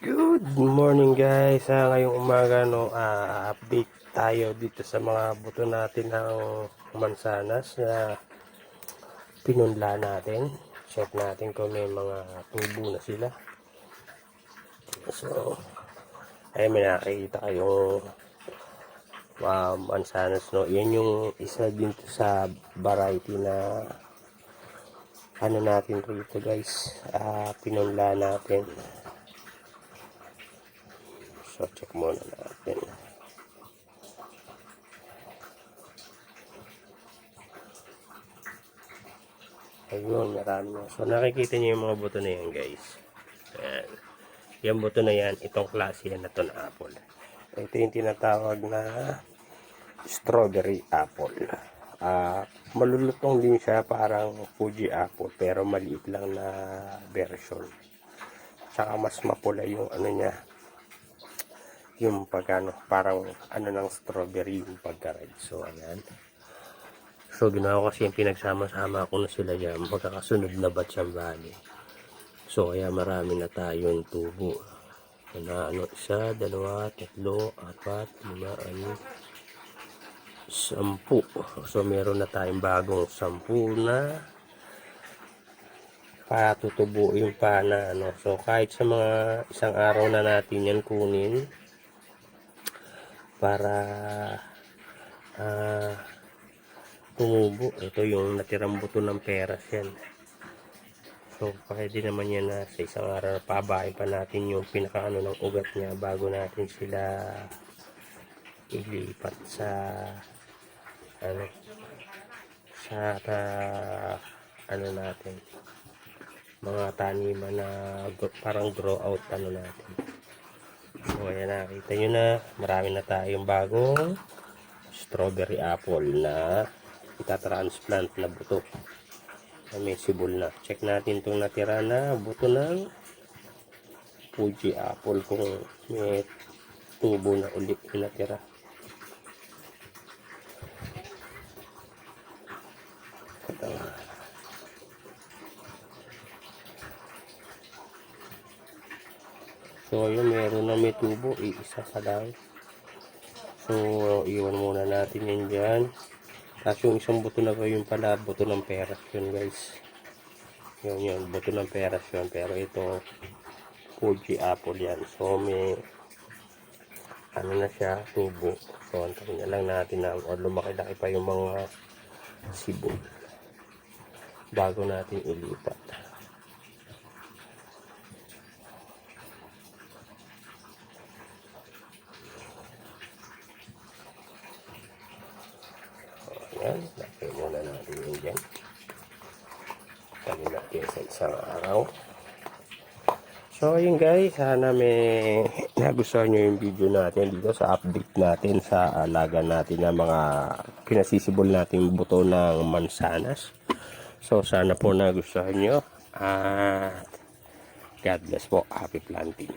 Good morning guys. Ngayong umaga update tayo dito sa mga buto natin ng mansanas na pinunla natin. Check natin kung may mga tubo na sila. So, ay may nakikita kayong mansanas, no. Yan yung isa din sa variety na ano natin rito guys. Pinunla natin. So, check muna natin. Ayun, marami na. So, nakikita niyo yung mga buto na yan, guys. Ayan. Yung buto na yan, itong klase yan na ito na apple. Ito yung tinatawag na strawberry apple. Malulutong din siya, parang Fuji apple, pero maliit lang na version. Saka mas mapula yung ano niya, yung pagano, parang ano ng strawberry yung pagka-red. So ayan, so ginawa ko kasi yung pinagsama-sama ko na sila dyan, magkakasunod na Batcham Valley. So kaya marami na tayong tubo na ano, 1, 2, 3, 4, 5, 10. So meron na tayong bagong 10 na patutubuin pa na ano. So kahit sa mga isang araw na natin yan kunin para tumubo. Ito yung natirang buto ng peras yan. So pwede naman yan na sa isang araw pabahin pa natin yung pinakaano ng ugat niya bago natin sila ilipat sa ano, sa ano natin, mga taniman na parang grow out ano natin. So ayan, nakita nyo na marami na tayong bagong strawberry apple na itatransplant na buto na may sibol na. Check natin itong natira na buto ng Fuji apple kung may tubo na ulit yung natira. So yun, meron na may tubo, isa pa lang. So iwan muna natin yan dyan. Tapos yung isang buto na yung pala buto ng peras yun guys. Yun, buto ng peras yun. Pero ito Fuji apple yan. So may ano na siya, tubo. So antayin na lang natin na lumaki-laki pa yung mga sibol bago natin ilipat. Ayan, laki muna natin yun dyan. Tali natin sa isang araw. So ayun guys, sana may nagustuhan nyo yung video natin dito sa update natin sa alaga natin ng mga pinasisibol natin buto ng mansanas. So sana po nagustuhan nyo at God bless po. Happy planting.